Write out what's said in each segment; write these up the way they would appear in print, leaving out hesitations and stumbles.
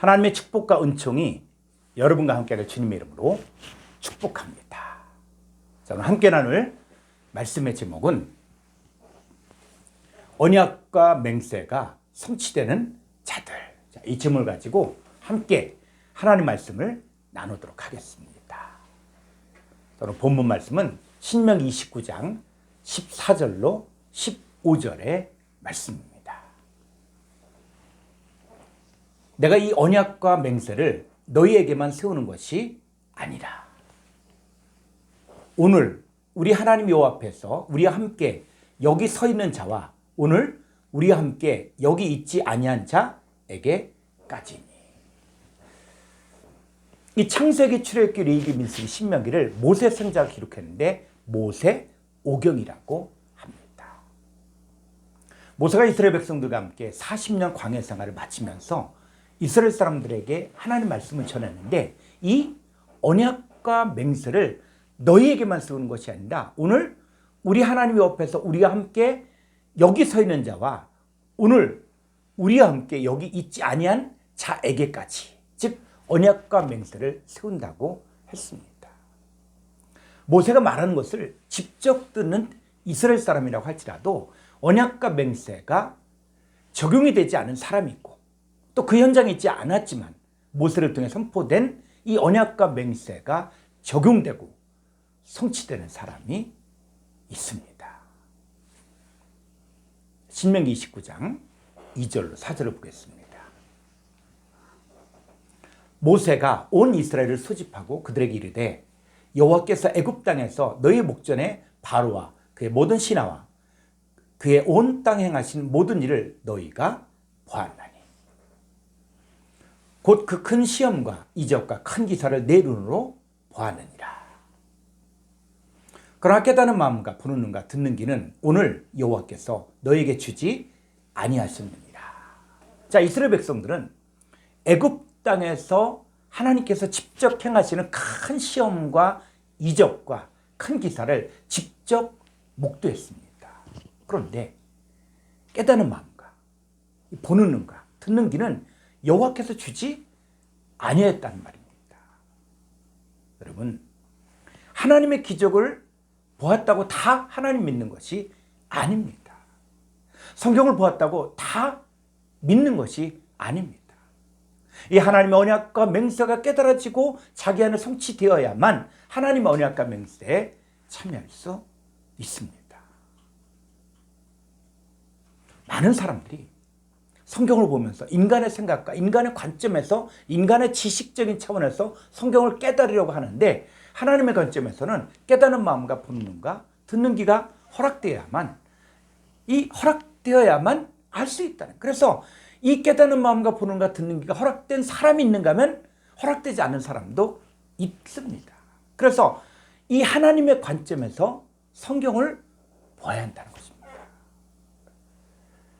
하나님의 축복과 은총이 여러분과 함께할 주님의 이름으로 축복합니다. 자, 오늘 함께 나눌 말씀의 제목은 언약과 맹세가 성취되는 자들. 자, 이 제목을 가지고 함께 하나님 말씀을 나누도록 하겠습니다. 오늘 본문 말씀은 신명기 29장 14절로 15절의 말씀입니다. 내가 이 언약과 맹세를 너희에게만 세우는 것이 아니라 오늘 우리 하나님 여호와 앞에서 우리와 함께 여기 서 있는 자와 오늘 우리와 함께 여기 있지 아니한 자에게까지니. 이 창세기, 출애굽기, 레위기, 민수기, 신명기를 모세 선지자가 기록했는데 모세 오경이라고 합니다. 모세가 이스라엘 백성들과 함께 40년 광야 생활을 마치면서 이스라엘 사람들에게 하나님 말씀을 전했는데 이 언약과 맹세를 너희에게만 세우는 것이 아니라 오늘 우리 하나님 옆에서 우리와 함께 여기 서 있는 자와 오늘 우리와 함께 여기 있지 아니한 자에게까지, 즉 언약과 맹세를 세운다고 했습니다. 모세가 말하는 것을 직접 듣는 이스라엘 사람이라고 할지라도 언약과 맹세가 적용이 되지 않은 사람이 있고 또 그 현장에 있지 않았지만 모세를 통해 선포된 이 언약과 맹세가 적용되고 성취되는 사람이 있습니다. 신명기 29장 2절로 4절을 보겠습니다. 모세가 온 이스라엘을 소집하고 그들에게 이르되 여호와께서 애굽 땅에서 너희 목전에 바로와 그의 모든 신하와 그의 온 땅에 행하신 모든 일을 너희가 보았나니 곧 그 큰 시험과 이적과 큰 기사를 내 눈으로 보았느니라. 그러나 깨닫는 마음과 보는 눈과 듣는 귀는 오늘 여호와께서 너희에게 주지 아니하셨느니라. 자, 이스라엘 백성들은 애굽 땅에서 하나님께서 직접 행하시는 큰 시험과 이적과 큰 기사를 직접 목도했습니다. 그런데 깨닫는 마음과 보는 눈과 듣는 귀는 여호와께서 주지 아니했다는 말입니다. 여러분, 하나님의 기적을 보았다고 다 하나님 믿는 것이 아닙니다. 성경을 보았다고 다 믿는 것이 아닙니다. 이 하나님의 언약과 맹세가 깨달아지고 자기 안에 성취되어야만 하나님의 언약과 맹세에 참여할 수 있습니다. 많은 사람들이 성경을 보면서 인간의 생각과 인간의 관점에서 인간의 지식적인 차원에서 성경을 깨달으려고 하는데 하나님의 관점에서는 깨닫는 마음과 보는 눈과 듣는 귀가 허락되어야만 알 수 있다는. 그래서 이 깨닫는 마음과 보는 눈과 듣는 귀가 허락된 사람이 있는가 하면 허락되지 않은 사람도 있습니다. 그래서 이 하나님의 관점에서 성경을 보아야 한다는 것입니다.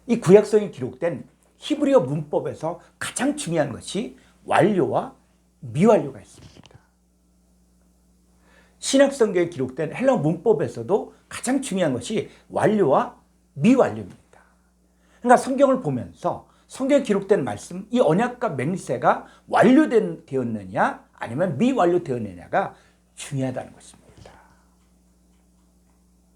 이 구약성이 기록된 히브리어 문법에서 가장 중요한 것이 완료와 미완료가 있습니다. 신약성경에 기록된 헬라어 문법에서도 가장 중요한 것이 완료와 미완료입니다. 그러니까 성경을 보면서 성경에 기록된 말씀, 이 언약과 맹세가 완료되었느냐 아니면 미완료되었느냐가 중요하다는 것입니다.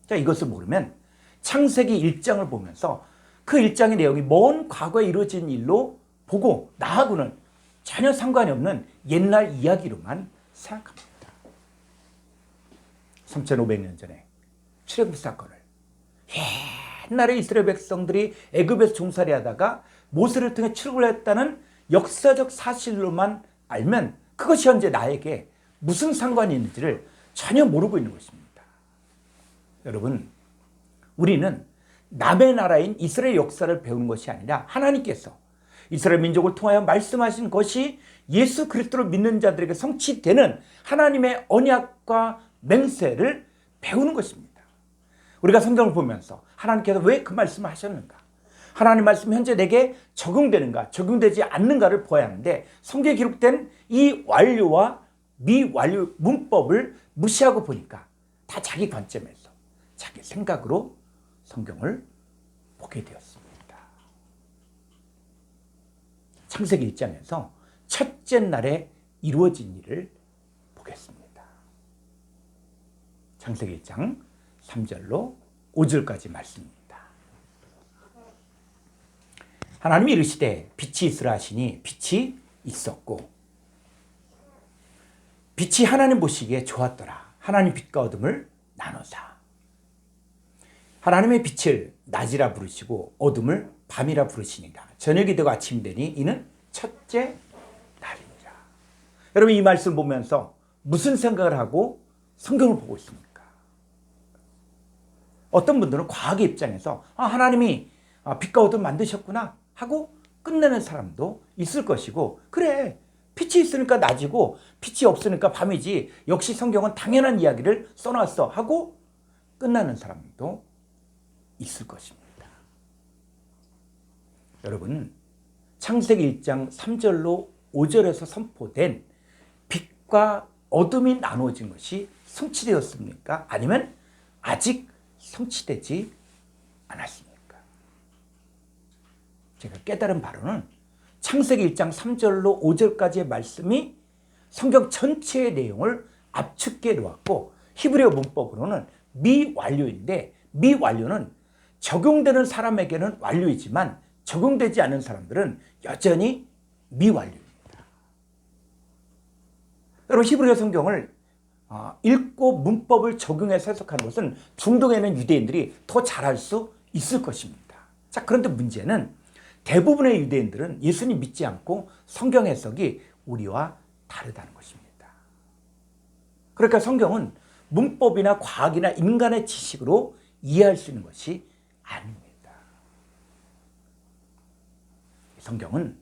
자, 이것을 모르면 창세기 1장을 보면서 그 1장의 내용이 먼 과거에 이루어진 일로 보고 나하고는 전혀 상관이 없는 옛날 이야기로만 생각합니다. 3500년 전에 출애굽 사건을 옛날에 이스라엘 백성들이 애굽에서 종살이 하다가 모세를 통해 출애굽을 했다는 역사적 사실로만 알면 그것이 현재 나에게 무슨 상관이 있는지를 전혀 모르고 있는 것입니다. 여러분, 우리는 남의 나라인 이스라엘 역사를 배우는 것이 아니라 하나님께서 이스라엘 민족을 통하여 말씀하신 것이 예수 그리스도를 믿는 자들에게 성취되는 하나님의 언약과 맹세를 배우는 것입니다. 우리가 성경을 보면서 하나님께서 왜 그 말씀을 하셨는가? 하나님 말씀 현재 내게 적용되는가? 적용되지 않는가를 보아야 하는데 성경에 기록된 이 완료와 미완료 문법을 무시하고 보니까 다 자기 관점에서 자기 생각으로 성경을 보게 되었습니다. 창세기 1장에서 첫째 날에 이루어진 일을 보겠습니다. 창세기 1장 3절로 5절까지 말씀입니다. 하나님이 이르시되 빛이 있으라 하시니 빛이 있었고 빛이 하나님 보시기에 좋았더라. 하나님 빛과 어둠을 나누사. 하나님의 빛을 낮이라 부르시고 어둠을 밤이라 부르시니라. 저녁이 되고 아침이 되니 이는 첫째 날이니라. 여러분 이 말씀을 보면서 무슨 생각을 하고 성경을 보고 있습니까? 어떤 분들은 과학의 입장에서 하나님이 빛과 어둠 만드셨구나 하고 끝내는 사람도 있을 것이고, 그래 빛이 있으니까 낮이고 빛이 없으니까 밤이지, 역시 성경은 당연한 이야기를 써놨어 하고 끝나는 사람도 있을 것입니다. 여러분 창세기 1장 3절로 5절에서 선포된 빛과 어둠이 나누어진 것이 성취되었습니까? 아니면 아직 성취되지 않았습니까? 제가 깨달은 바로는 창세기 1장 3절로 5절까지의 말씀이 성경 전체의 내용을 압축해 놓았고, 히브리어 문법으로는 미완료인데, 미완료는 적용되는 사람에게는 완료이지만 적용되지 않은 사람들은 여전히 미완료입니다. 여러분 히브리어 성경을 읽고 문법을 적용해서 해석하는 것은 중동에 있는 유대인들이 더 잘할 수 있을 것입니다. 자, 그런데 문제는 대부분의 유대인들은 예수님 믿지 않고 성경 해석이 우리와 다르다는 것입니다. 그러니까 성경은 문법이나 과학이나 인간의 지식으로 이해할 수 있는 것이 아닙니다. 성경은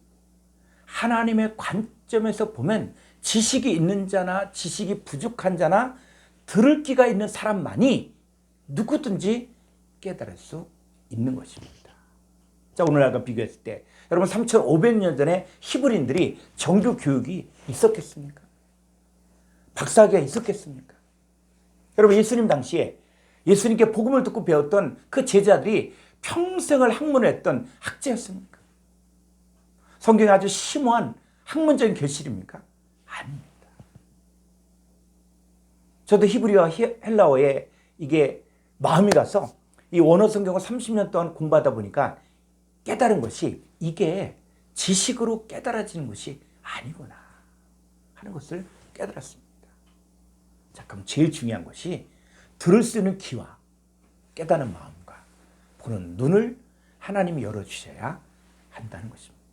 하나님의 관점에서 보면 지식이 있는 자나 지식이 부족한 자나 들을 귀가 있는 사람만이 누구든지 깨달을 수 있는 것입니다. 자, 오늘날과 비교했을 때 여러분 3500년 전에 히브리인들이 정규 교육이 있었겠습니까? 박사학위가 있었겠습니까? 여러분 예수님 당시에 예수님께 복음을 듣고 배웠던 그 제자들이 평생을 학문했던 학자였습니까? 성경이 아주 심오한 학문적인 결실입니까? 아닙니다. 저도 히브리어와 헬라어에 이게 마음이 가서 이 원어 성경을 30년 동안 공부하다 보니까 깨달은 것이 이게 지식으로 깨달아지는 것이 아니구나 하는 것을 깨달았습니다. 자, 그럼 제일 중요한 것이 들을 수 있는 귀와 깨닫는 마음과 보는 눈을 하나님이 열어주셔야 한다는 것입니다.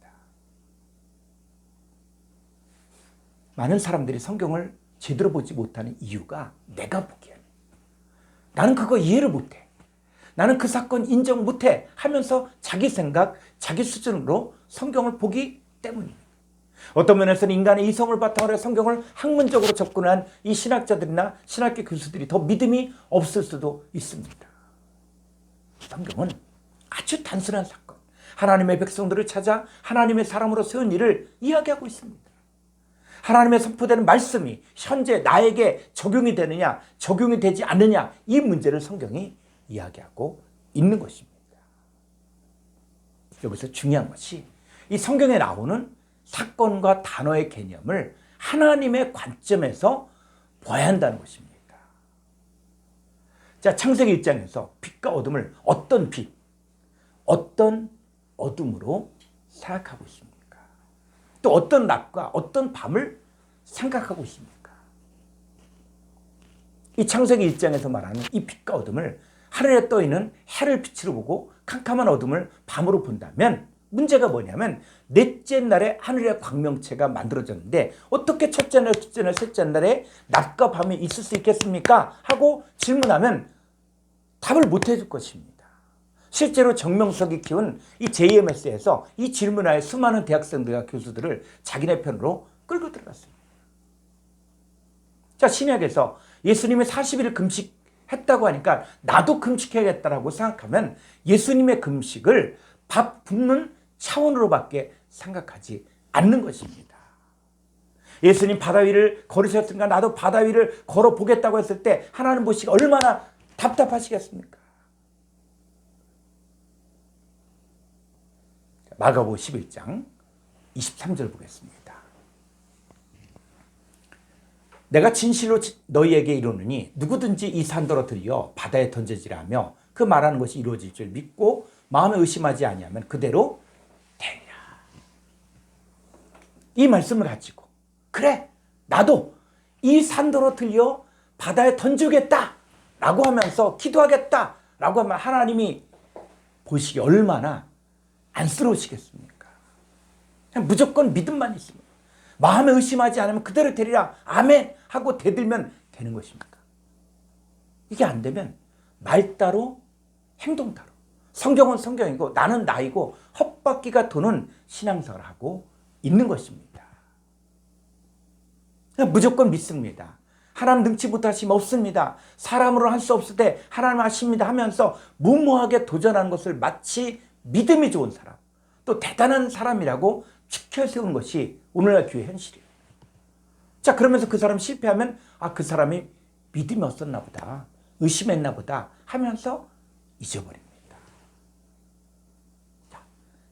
많은 사람들이 성경을 제대로 보지 못하는 이유가 내가 보기에는 나는 그거 이해를 못해, 나는 그 사건 인정 못해 하면서 자기 생각, 자기 수준으로 성경을 보기 때문입니다. 어떤 면에서는 인간의 이성을 바탕으로 성경을 학문적으로 접근한 이 신학자들이나 신학교 교수들이 더 믿음이 없을 수도 있습니다. 성경은 아주 단순한 사건, 하나님의 백성들을 찾아 하나님의 사람으로 세운 일을 이야기하고 있습니다. 하나님의 선포되는 말씀이 현재 나에게 적용이 되느냐 적용이 되지 않느냐, 이 문제를 성경이 이야기하고 있는 것입니다. 여기서 중요한 것이 이 성경에 나오는 사건과 단어의 개념을 하나님의 관점에서 봐야 한다는 것입니다. 자, 창세기 1장에서 빛과 어둠을 어떤 빛, 어떤 어둠으로 생각하고 있습니까? 또 어떤 낮과 어떤 밤을 생각하고 있습니까? 이 창세기 1장에서 말하는 이 빛과 어둠을 하늘에 떠있는 해를 빛으로 보고 캄캄한 어둠을 밤으로 본다면 문제가 뭐냐면 넷째 날에 하늘의 광명체가 만들어졌는데 어떻게 첫째 날, 둘째 날, 셋째 날에 낮과 밤이 있을 수 있겠습니까? 하고 질문하면 답을 못 해줄 것입니다. 실제로 정명석이 키운 이 JMS에서 이 질문하에 수많은 대학생들과 교수들을 자기네 편으로 끌고 들어갔습니다. 자, 신약에서 예수님이 40일을 금식했다고 하니까 나도 금식해야겠다라고 생각하면 예수님의 금식을 밥 굶는 차원으로밖에 생각하지 않는 것입니다. 예수님 바다 위를 걸으셨으니까 나도 바다 위를 걸어보겠다고 했을 때 하나님 보시기가 얼마나 답답하시겠습니까? 마가복음 11장 23절 보겠습니다. 내가 진실로 너희에게 이르노니 누구든지 이 산더러 들여 바다에 던져지라 하며 그 말하는 것이 이루어질 줄 믿고 마음에 의심하지 아니하면 그대로 되리라. 이 말씀을 가지고 그래 나도 이 산더러 들여 바다에 던지겠다 라고 하면서 기도하겠다 라고 하면 하나님이 보시기 얼마나 안쓰러우시겠습니까? 그냥 무조건 믿음만 있습니다. 마음에 의심하지 않으면 그대로 되리라 아멘 하고 대들면 되는 것입니까? 이게 안 되면 말 따로 행동 따로, 성경은 성경이고 나는 나이고 헛바퀴가 도는 신앙생활을 하고 있는 것입니다. 그냥 무조건 믿습니다. 하나님 능치 못하심 없습니다. 사람으로 할 수 없을 때 하나님 하십니다 하면서 무모하게 도전하는 것을 마치 믿음이 좋은 사람, 또 대단한 사람이라고 지켜 세우는 것이 오늘날 교회 현실이에요. 자, 그러면서 그 사람 실패하면 그 사람이 믿음이 없었나 보다, 의심했나 보다 하면서 잊어버립니다. 자,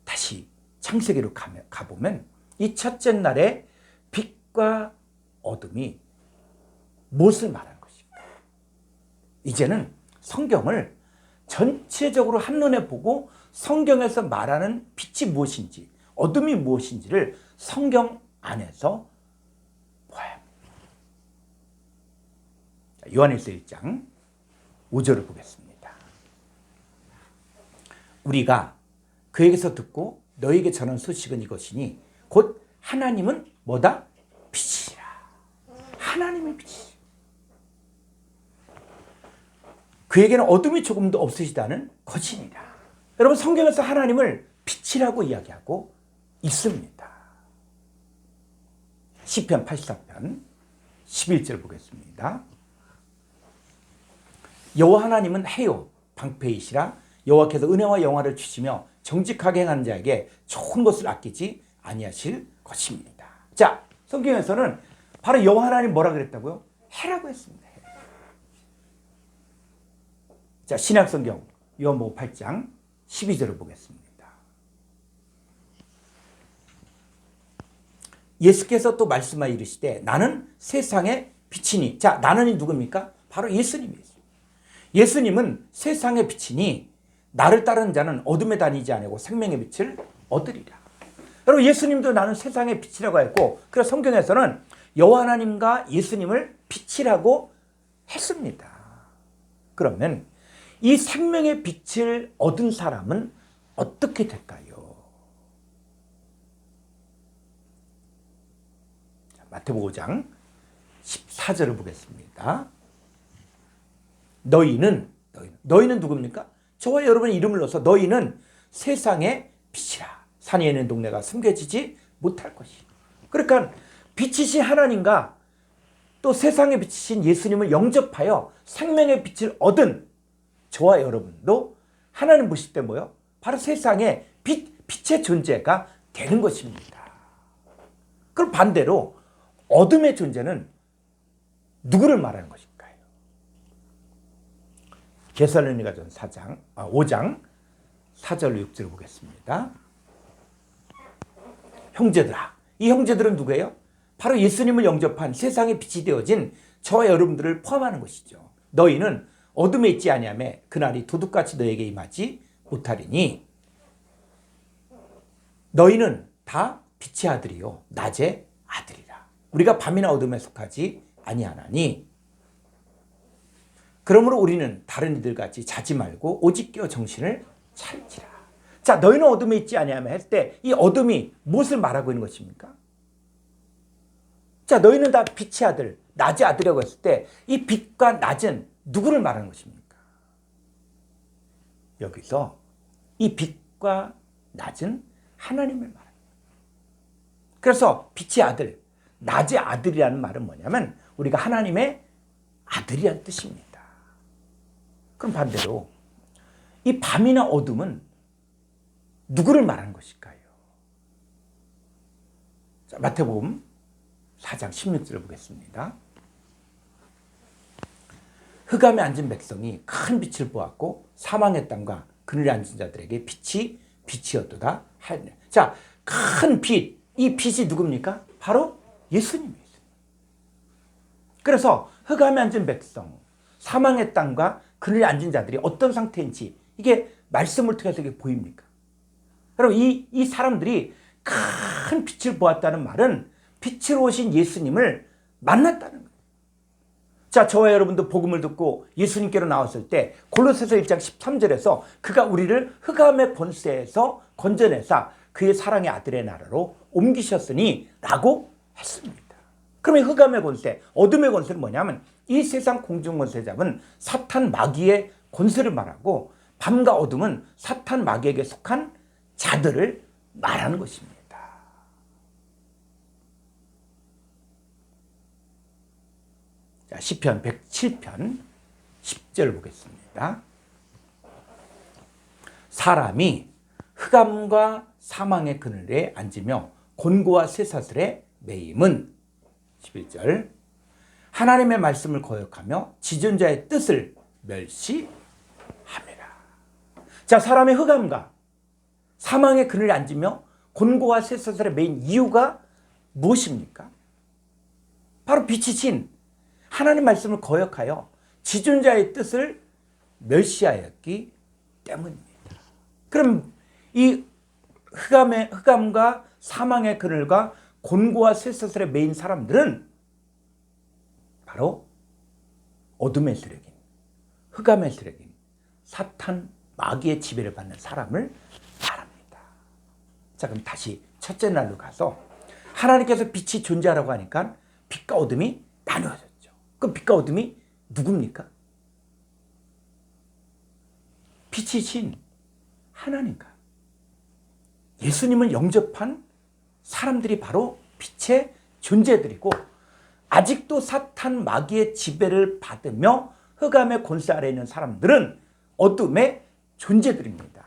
다시 창세기로 가보면 이 첫째 날에 빛과 어둠이 무엇을 말하는 것인가? 이제는 성경을 전체적으로 한눈에 보고 성경에서 말하는 빛이 무엇인지 어둠이 무엇인지를 성경 안에서 봐야 합니다. 요한일서 1장 5절을 보겠습니다. 우리가 그에게서 듣고 너에게 전한 소식은 이것이니 곧 하나님은 뭐다? 빛이라. 하나님의 빛이라. 그에게는 어둠이 조금도 없으시다는 거짓이라. 여러분 성경에서 하나님을 빛이라고 이야기하고 있습니다. 시편 84편 11절 보겠습니다. 여호와 하나님은 해요 방패이시라. 여호와께서 은혜와 영화를 주시며 정직하게 행하는 자에게 좋은 것을 아끼지 아니하실 것입니다. 자, 성경에서는 바로 여호와 하나님 뭐라 그랬다고요? 해라고 했습니다. 해. 자, 신약성경 요한복음 8장 12절을 보겠습니다. 예수께서 또 말씀하여 이르시되 나는 세상의 빛이니. 자, 나는이 누굽니까? 바로 예수님이에요. 예수님은 세상의 빛이니 나를 따르는 자는 어둠에 다니지 아니하고 생명의 빛을 얻으리라. 여러분 예수님도 나는 세상의 빛이라고 했고, 그래서 성경에서는 여호와 하나님과 예수님을 빛이라고 했습니다. 그러면 이 생명의 빛을 얻은 사람은 어떻게 될까요? 마태복음 5장 14절을 보겠습니다. 너희는 누굽니까? 저와 여러분의 이름을 넣어서 너희는 세상의 빛이라. 산에 있는 동네가 숨겨지지 못할 것이다. 그러니까 빛이신 하나님과 또 세상의 빛이신 예수님을 영접하여 생명의 빛을 얻은 저와 여러분도 하나님 보실 때 뭐요? 바로 세상의 빛의 존재가 되는 것입니다. 그럼 반대로 어둠의 존재는 누구를 말하는 것일까요? 데살로니가전 5장 4절 6절을 보겠습니다. 형제들아, 이 형제들은 누구예요? 바로 예수님을 영접한 세상의 빛이 되어진 저와 여러분들을 포함하는 것이죠. 너희는 어둠에 있지 아니하며 그날이 도둑같이 너에게 임하지 못하리니 너희는 다 빛의 아들이요 낮의 아들이라. 우리가 밤이나 어둠에 속하지 아니하나니 그러므로 우리는 다른 이들 같이 자지 말고 오직 깨어 정신을 차리지라. 자, 너희는 어둠에 있지 아니하며 했을 때 이 어둠이 무엇을 말하고 있는 것입니까? 자, 너희는 다 빛의 아들, 낮의 아들이라고 했을 때 이 빛과 낮은 누구를 말하는 것입니까? 여기서 이 빛과 낮은 하나님을 말합니다. 그래서 빛의 아들, 낮의 아들이라는 말은 뭐냐면 우리가 하나님의 아들이라는 뜻입니다. 그럼 반대로 이 밤이나 어둠은 누구를 말하는 것일까요? 자, 마태복음 4장 16절을 보겠습니다. 흑암에 앉은 백성이 큰 빛을 보았고 사망의 땅과 그늘에 앉은 자들에게 빛이 빛이었도다 하였네. 자, 큰 빛, 이 빛이 누굽니까? 바로 예수님이에요. 그래서 흑암에 앉은 백성, 사망의 땅과 그늘에 앉은 자들이 어떤 상태인지 이게 말씀을 통해서 이게 보입니까? 여러분 이 사람들이 큰 빛을 보았다는 말은 빛으로 오신 예수님을 만났다는 거예요. 자, 저와 여러분도 복음을 듣고 예수님께로 나왔을 때 골로새서 1장 13절에서 그가 우리를 흑암의 권세에서 건져내사 그의 사랑의 아들의 나라로 옮기셨으니 라고 했습니다. 그러면 흑암의 권세, 어둠의 권세는 뭐냐면 이 세상 공중 권세 잡은 사탄 마귀의 권세를 말하고 밤과 어둠은 사탄 마귀에게 속한 자들을 말하는 것입니다. 자, 시편 107편 10절 보겠습니다. 사람이 흑암과 사망의 그늘에 앉으며 곤고와 쇠사슬에 매임은 11절 하나님의 말씀을 거역하며 지존자의 뜻을 멸시함이라. 자, 사람의 흑암과 사망의 그늘에 앉으며 곤고와 쇠사슬에 매인 이유가 무엇입니까? 바로 빛이신 하나님 말씀을 거역하여 지존자의 뜻을 멸시하였기 때문입니다. 그럼 이 흑암과 사망의 그늘과 곤고와 쇠사슬에 매인 사람들은 바로 어둠의 세력인, 흑암의 세력인 사탄 마귀의 지배를 받는 사람을 말합니다. 자, 그럼 다시 첫째 날로 가서 하나님께서 빛이 존재하라고 하니까 빛과 어둠이 나누어졌죠. 그럼 빛과 어둠이 누굽니까? 빛이신 하나님과 예수님을 영접한 사람들이 바로 빛의 존재들이고 아직도 사탄 마귀의 지배를 받으며 흑암의 권세 아래에 있는 사람들은 어둠의 존재들입니다.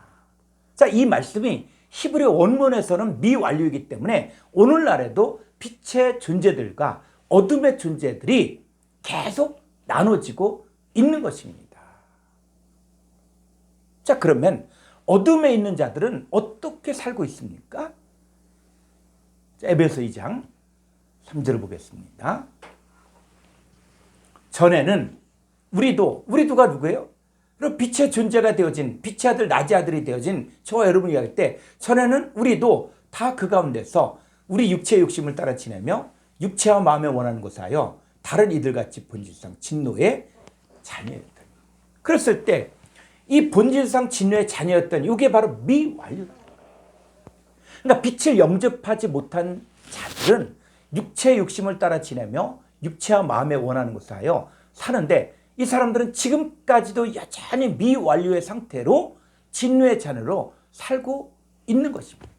자, 이 말씀이 히브리 원문에서는 미완료이기 때문에 오늘날에도 빛의 존재들과 어둠의 존재들이 계속 나눠지고 있는 것입니다. 자, 그러면 어둠에 있는 자들은 어떻게 살고 있습니까? 자, 에베소 2장 3절을 보겠습니다. 전에는 우리도가 누구예요? 그리고 빛의 존재가 되어진 빛의 아들 낮의 아들이 되어진 저와 여러분이 할 때 전에는 우리도 다 그 가운데서 우리 육체의 욕심을 따라 지내며 육체와 마음에 원하는 것을 하여 다른 이들같이 본질상 진노의 자녀였다. 그랬을 때 이 본질상 진노의 자녀였던 이게 바로 미완료다. 그러니까 빛을 영접하지 못한 자들은 육체의 욕심을 따라 지내며 육체와 마음에 원하는 것을 하여 사는데 이 사람들은 지금까지도 여전히 미완료의 상태로 진노의 자녀로 살고 있는 것입니다.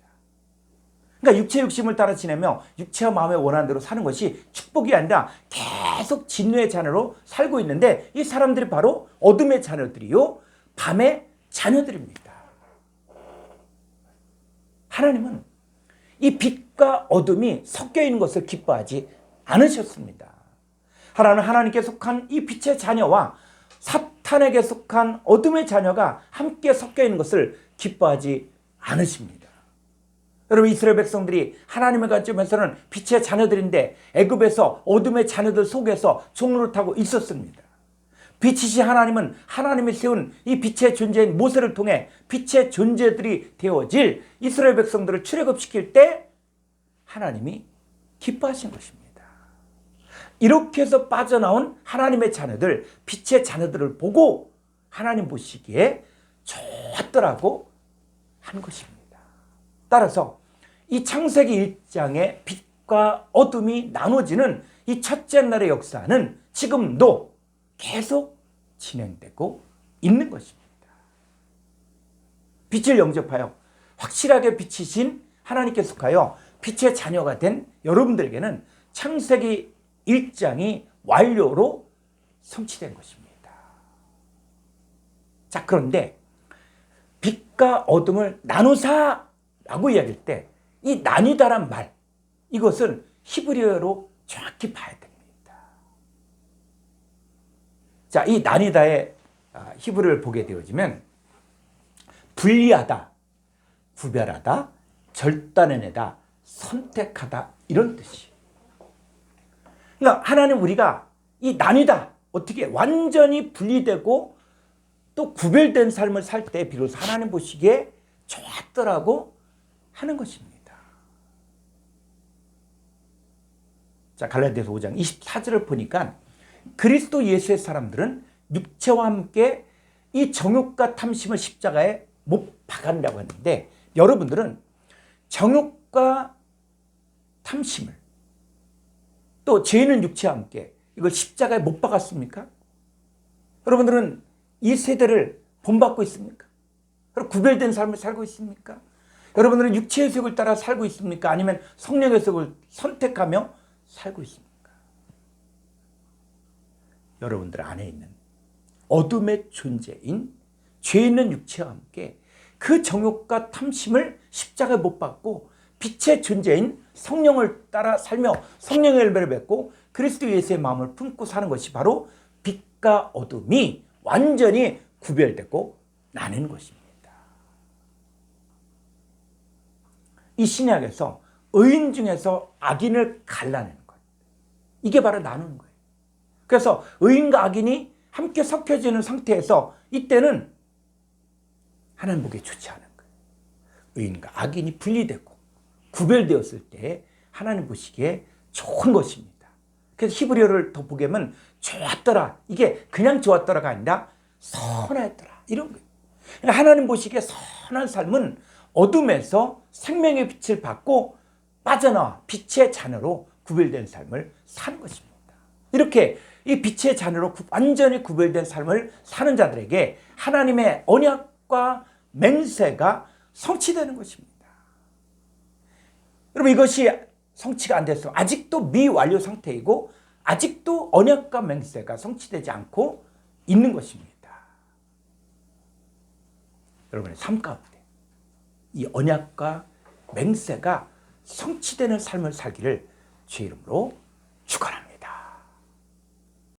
그러니까 육체의 욕심을 따라 지내며 육체와 마음에 원하는 대로 사는 것이 축복이 아니라 계속 진노의 자녀로 살고 있는데 이 사람들이 바로 어둠의 자녀들이요 밤의 자녀들입니다. 하나님은 이 빛과 어둠이 섞여 있는 것을 기뻐하지 않으셨습니다. 하나님은 하나님께 속한 이 빛의 자녀와 사탄에게 속한 어둠의 자녀가 함께 섞여 있는 것을 기뻐하지 않으십니다. 여러분 이스라엘 백성들이 하나님의 관점에서는 빛의 자녀들인데 애굽에서 어둠의 자녀들 속에서 종노릇하고 있었습니다. 빛이신 하나님은 하나님이 세운 이 빛의 존재인 모세를 통해 빛의 존재들이 되어질 이스라엘 백성들을 출애굽시킬 때 하나님이 기뻐하신 것입니다. 이렇게 해서 빠져나온 하나님의 자녀들, 빛의 자녀들을 보고 하나님 보시기에 좋았더라고 한 것입니다. 따라서 이 창세기 1장의 빛과 어둠이 나눠지는 이 첫째 날의 역사는 지금도 계속 진행되고 있는 것입니다. 빛을 영접하여 확실하게 빛이신 하나님께 속하여 빛의 자녀가 된 여러분들에게는 창세기 1장이 완료로 성취된 것입니다. 자, 그런데 빛과 어둠을 나누사라고 이야기할 때 이 나뉘다란 말, 이것은 히브리어로 정확히 봐야 됩니다. 자, 이 나뉘다의 히브리어를 보게 되어지면 분리하다, 구별하다, 절단해내다, 선택하다 이런 뜻이에요. 그러니까 하나님 우리가 이 나뉘다. 어떻게 완전히 분리되고 또 구별된 삶을 살 때 비로소 하나님 보시기에 좋았더라고 하는 것입니다. 자, 갈라디아서 5장 24절을 보니까 그리스도 예수의 사람들은 육체와 함께 이 정욕과 탐심을 십자가에 못 박았다고 했는데, 여러분들은 정욕과 탐심을 또 죄는 육체와 함께 이걸 십자가에 못 박았습니까? 여러분들은 이 세대를 본받고 있습니까? 구별된 삶을 살고 있습니까? 여러분들은 육체의 속을 따라 살고 있습니까? 아니면 성령의 속을 선택하며 살고 있습니까? 여러분들 안에 있는 어둠의 존재인 죄 있는 육체와 함께 그 정욕과 탐심을 십자가에 못 박고 빛의 존재인 성령을 따라 살며 성령의 열매를 맺고 그리스도 예수의 마음을 품고 사는 것이 바로 빛과 어둠이 완전히 구별되고 나는 것입니다. 이 신약에서 의인 중에서 악인을 갈라내는 것, 이게 바로 나누는 거예요. 그래서 의인과 악인이 함께 섞여지는 상태에서 이때는 하나님 보기에 좋지 않은 거예요. 의인과 악인이 분리되고 구별되었을 때 하나님 보시기에 좋은 것입니다. 그래서 히브리어를 더 보게 하면 좋았더라, 이게 그냥 좋았더라가 아니라 선하였더라, 이런 거예요. 그러니까 하나님 보시기에 선한 삶은 어둠에서 생명의 빛을 받고 빠져나와 빛의 자녀로 구별된 삶을 사는 것입니다. 이렇게 이 빛의 자녀로 완전히 구별된 삶을 사는 자들에게 하나님의 언약과 맹세가 성취되는 것입니다. 여러분, 이것이 성취가 안 돼서 아직도 미완료 상태이고 아직도 언약과 맹세가 성취되지 않고 있는 것입니다. 여러분의 삶 가운데 이 언약과 맹세가 성취되는 삶을 살기를 주의 이름으로